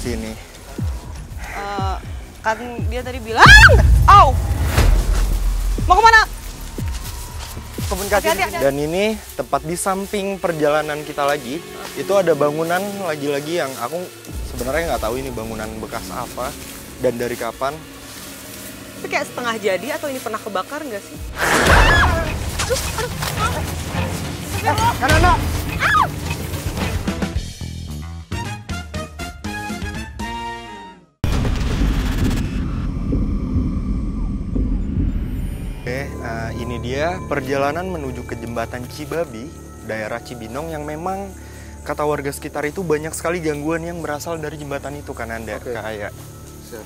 sini? Kan dia tadi bilang, "Au! Mau kemana?" Kebun kacang. Dan ini tepat di samping perjalanan kita lagi. Itu ada bangunan lagi-lagi yang aku sebenarnya nggak tahu ini bangunan bekas apa dan dari kapan. Itu kayak setengah jadi atau ini pernah kebakar nggak sih? Kanan. Ini dia perjalanan menuju ke jembatan Cibabi, daerah Cibinong yang memang kata warga sekitar itu banyak sekali gangguan yang berasal dari jembatan itu kan Anda, Oke. kayak. Siap.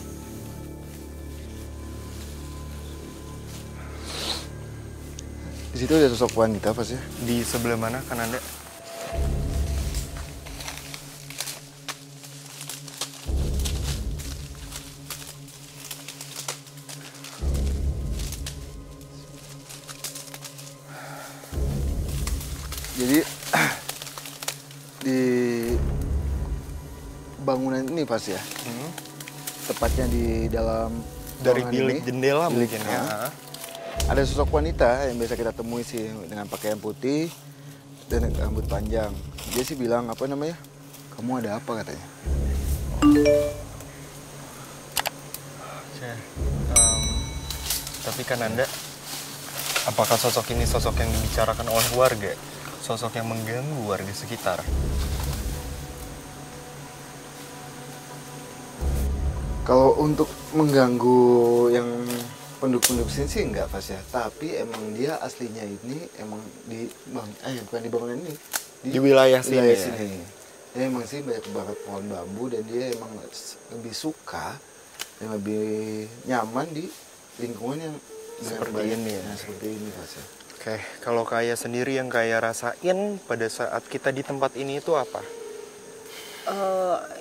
Di situ ada sosok wanita pas ya? Di sebelah mana kan Anda? Jadi di bangunan ini pas ya? Tepatnya di dalam Dari ruangan bilik ini, jendela bilik, mungkin ya. ada sosok wanita yang biasa kita temui sih dengan pakaian putih dan rambut panjang. Dia sih bilang apa namanya? Kamu ada apa katanya? Oke. Tapi kan Anda, apakah sosok ini sosok yang dibicarakan oleh warga? Sosok yang mengganggu warga sekitar? Kalau untuk mengganggu yang penduduk-penduduk sini sih enggak pas ya. Tapi emang dia aslinya ini emang bukan di bangunan ini. Di wilayah sini ya? sini. Dia emang sih banyak banget pohon bambu dan dia emang lebih suka dan lebih nyaman di lingkungan yang Seperti banyak- ini ya? Nah, seperti ini pas ya. Oke, kalau Kaya sendiri yang Kaya rasain pada saat kita di tempat ini itu apa?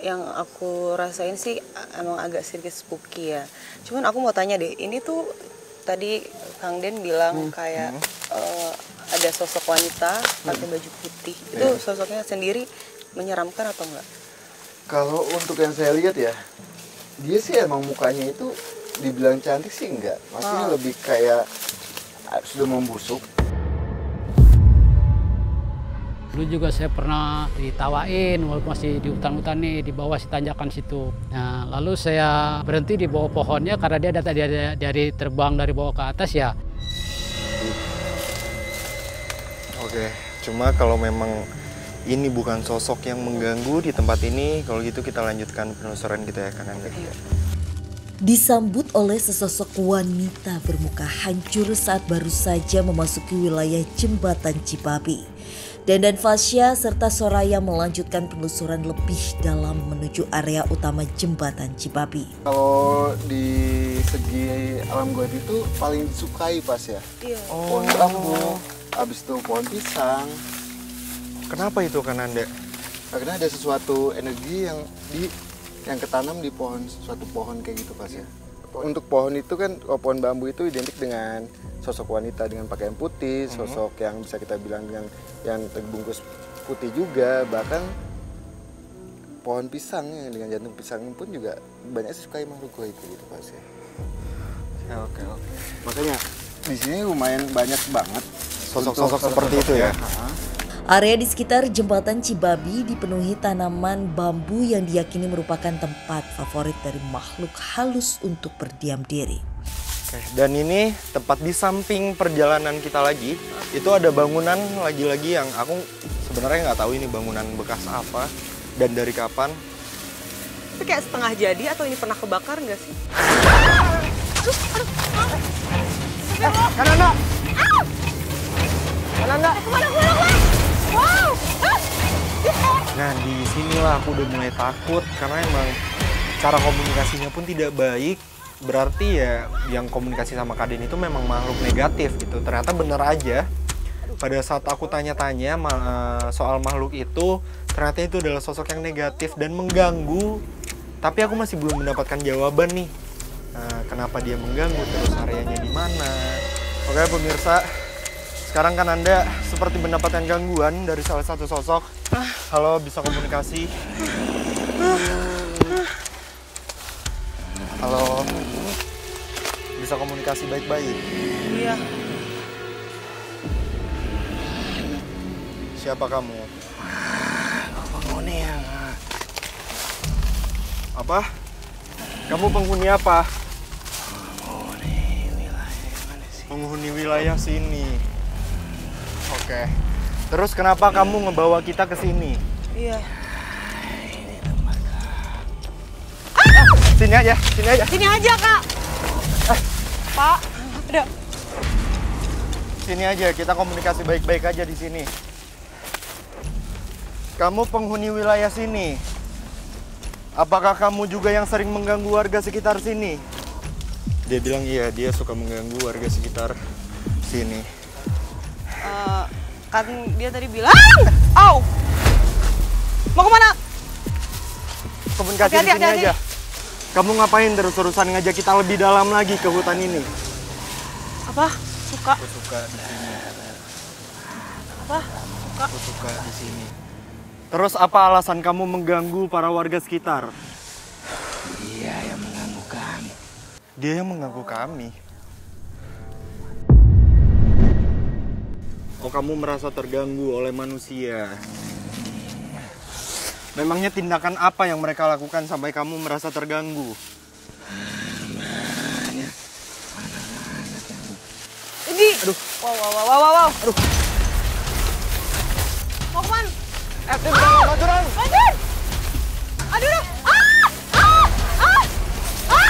Yang aku rasain sih emang agak sedikit spooky ya. Cuman aku mau tanya deh, ini tuh tadi Kang Den bilang kayak ada sosok wanita pakai baju putih. Itu sosoknya sendiri menyeramkan atau enggak? Kalau untuk yang saya lihat ya, dia sih emang mukanya itu dibilang cantik sih enggak. Maksudnya lebih kayak sudah membusuk. Dulu juga saya pernah ditawain walaupun masih di hutan-hutan nih di bawah si tanjakan situ. Nah, lalu saya berhenti di bawah pohonnya karena dia dari terbang dari bawah ke atas ya. Oke, cuma kalau memang ini bukan sosok yang mengganggu di tempat ini, kalau gitu kita lanjutkan penelusuran kita ya Kang Anda. Disambut oleh sesosok wanita bermuka hancur saat baru saja memasuki wilayah jembatan Cibabi. Dandan Fasya serta Soraya melanjutkan penelusuran lebih dalam menuju area utama jembatan Cibabi. Kalau di segi alam gaib itu paling disukai pas ya. Iya. Pohon bambu, habis itu pohon pisang. Kenapa itu Kang Anda? Karena ada sesuatu energi yang ketanam di suatu pohon kayak gitu pas ya. Untuk pohon itu kan, pohon bambu itu identik dengan sosok wanita dengan pakaian putih, sosok yang bisa kita bilang dengan yang terbungkus putih juga, bahkan pohon pisang yang dengan jantung pisang pun juga banyak sukai makhluk gaib gitu pas ya. Oke. Makanya di sini lumayan banyak banget Sosok-sosok seperti itu ya? Area di sekitar jembatan Cibabi dipenuhi tanaman bambu yang diyakini merupakan tempat favorit dari makhluk halus untuk berdiam diri. Oke, dan ini tepat di samping perjalanan kita lagi, itu ada bangunan lagi-lagi yang aku sebenarnya nggak tahu ini bangunan bekas apa dan dari kapan. Itu kayak setengah jadi atau ini pernah kebakar nggak sih? Kanan, Wow! Nah, di sinilah aku udah mulai takut karena emang cara komunikasinya pun tidak baik. Berarti ya yang komunikasi sama Kaden itu memang makhluk negatif gitu. Ternyata bener aja. Pada saat aku tanya-tanya soal makhluk itu, ternyata itu adalah sosok yang negatif dan mengganggu. Tapi aku masih belum mendapatkan jawaban nih. Kenapa dia mengganggu, terus areanya di mana. Oke pemirsa, sekarang kan Anda seperti mendapatkan gangguan dari salah satu sosok. Halo, bisa komunikasi? komunikasi baik-baik. Iya. Siapa kamu? Penghuni yang Apa? Kamu penghuni apa? Penghuni wilayah sini. Oke. Terus kenapa kamu ngebawa kita ke sini? Iya. Sini aja, sini aja. Sini aja, Kak. Pak, ada. Sini aja, kita komunikasi baik-baik aja di sini. Kamu penghuni wilayah sini. Apakah kamu juga yang sering mengganggu warga sekitar sini? Dia bilang iya, dia suka mengganggu warga sekitar sini. Kan dia tadi bilang, "Au! Mau kemana?" Komunikasi di Hati-hati, sini hati-hati. aja. Kamu ngapain terus-terusan ngajak kita lebih dalam lagi ke hutan ini? Apa? Suka. Aku suka di sini. Apa? Suka. Aku suka di sini. Terus apa alasan kamu mengganggu para warga sekitar? Dia yang mengganggu kami. Dia yang mengganggu kami. Oh, kamu merasa terganggu oleh manusia? Memangnya tindakan apa yang mereka lakukan sampai kamu merasa terganggu? Ini. Aduh. Wow. Aduh. Mau kemana? Aturan! Bantuin! Aduh.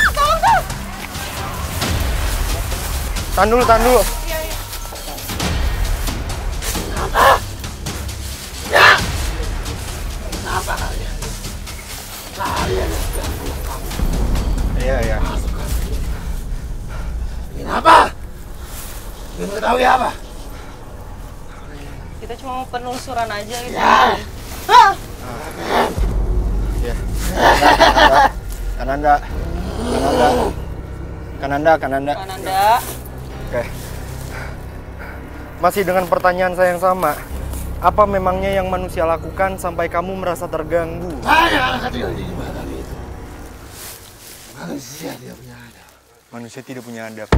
Tolong tuh. Tahan dulu. Iya. Iya. Kenapa? Ingin mengetahui apa? Kita cuma mau penelusuran aja gitu. Ya. Iya. Kananda. Kananda. Oke. Masih dengan pertanyaan saya yang sama. Apa memangnya yang manusia lakukan sampai kamu merasa terganggu? Hanya anak kecil di jembatan itu. Manusia tidak punya adab. Manusia tidak punya adab.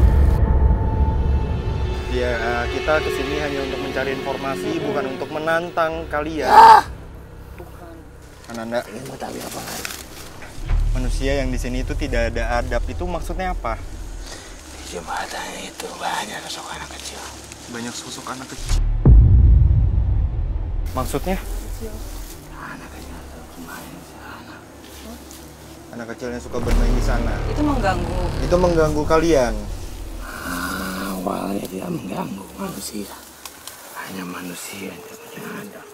Ya, kita kesini hanya untuk mencari informasi, bukan untuk menantang kalian. Kananda, Ingin mengetahui apa lagi? manusia yang di sini itu tidak ada adab, itu maksudnya apa? Di jembatan itu banyak sosok anak kecil. Banyak sosok anak kecil. Maksudnya? Anak kecil itu bermain di sana. Anak kecil yang suka bermain di sana. Itu mengganggu. Itu mengganggu kalian. Awalnya tidak mengganggu manusia. Hanya manusia yang tidak punya adab.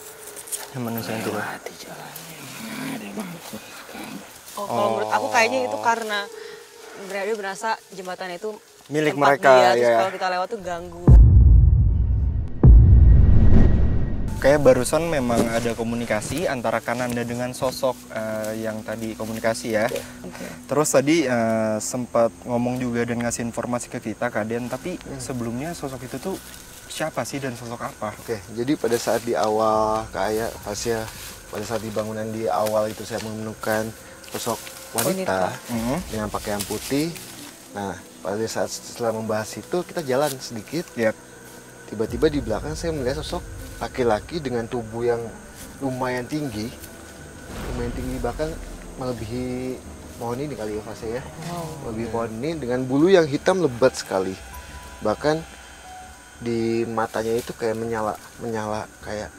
Hanya manusia yang tidak. Lewati jalan yang ada bangkut kami. Kalau menurut aku kayaknya itu karena dia berasa jembatan itu Milik tempat mereka, dia, terus ya. kalau kita lewat tuh ganggu. Kayak barusan memang ada komunikasi antara Kananda dengan sosok yang tadi komunikasi ya. Terus tadi sempat ngomong juga dan ngasih informasi ke kita Kaden, tapi sebelumnya sosok itu tuh siapa sih dan sosok apa? Oke, jadi pada saat di awal kayak Fasya, pada saat di bangunan di awal itu saya menemukan sosok wanita. Dengan pakaian putih. Nah, pada saat setelah membahas itu kita jalan sedikit. Yap. Tiba-tiba di belakang saya melihat sosok laki-laki dengan tubuh yang lumayan tinggi, bahkan melebihi pohon ini kali ya Fasya ya. Melebihi pohon ini dengan bulu yang hitam lebat sekali. Bahkan di matanya itu kayak menyala kayak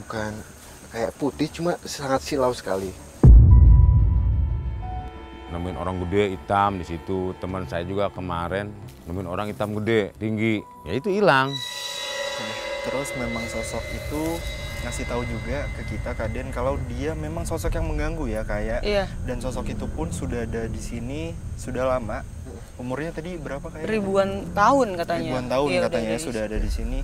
bukan kayak putih, cuma sangat silau sekali. Nemuin orang gede hitam di situ. Teman saya juga kemarin nemuin orang hitam gede tinggi, ya itu hilang. Terus memang sosok itu ngasih tahu juga ke kita Kaden kalau dia memang sosok yang mengganggu ya kayak. Iya. Dan sosok itu pun sudah ada di sini sudah lama. Umurnya tadi berapa kayak? Ribuan tahun katanya. Ribuan tahun Iya, katanya udah sudah ada di sini.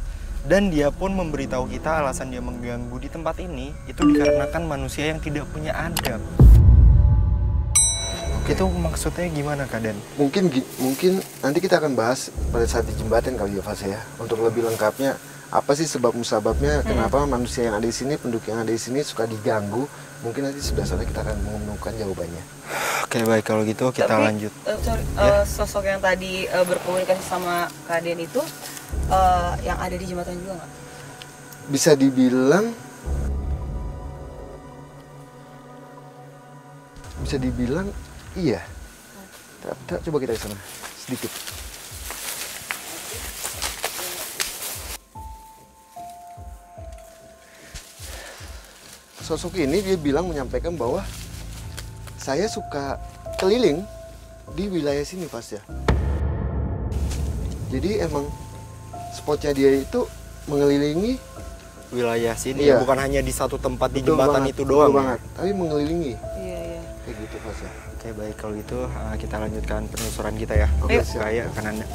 Dan dia pun memberitahu kita alasan dia mengganggu di tempat ini itu dikarenakan manusia yang tidak punya adab. Itu maksudnya gimana Kaden? Mungkin nanti kita akan bahas pada saat di jembatan kali ya Fasya ya. Untuk lebih lengkapnya apa sih sebab musababnya kenapa manusia yang ada di sini, penduduk yang ada di sini suka diganggu? Mungkin nanti sebelah sana kita akan menemukan jawabannya. Oke, baik kalau gitu kita Tapi, lanjut. Sosok yang tadi berkomunikasi sama Kak Den itu yang ada di jembatan juga nggak? Bisa dibilang iya. Coba kita ke sana sedikit. Sosok ini dia menyampaikan bahwa saya suka keliling di wilayah sini Pas ya. Jadi emang spotnya dia itu mengelilingi Wilayah sini Iya. bukan hanya di satu tempat di Betul jembatan banget, itu betul doang. banget. Tapi mengelilingi Iya, iya. kayak gitu Pas ya. Oke, baik kalau gitu kita lanjutkan penelusuran kita ya. Oke, Ayo, siap. Raya, Kananda.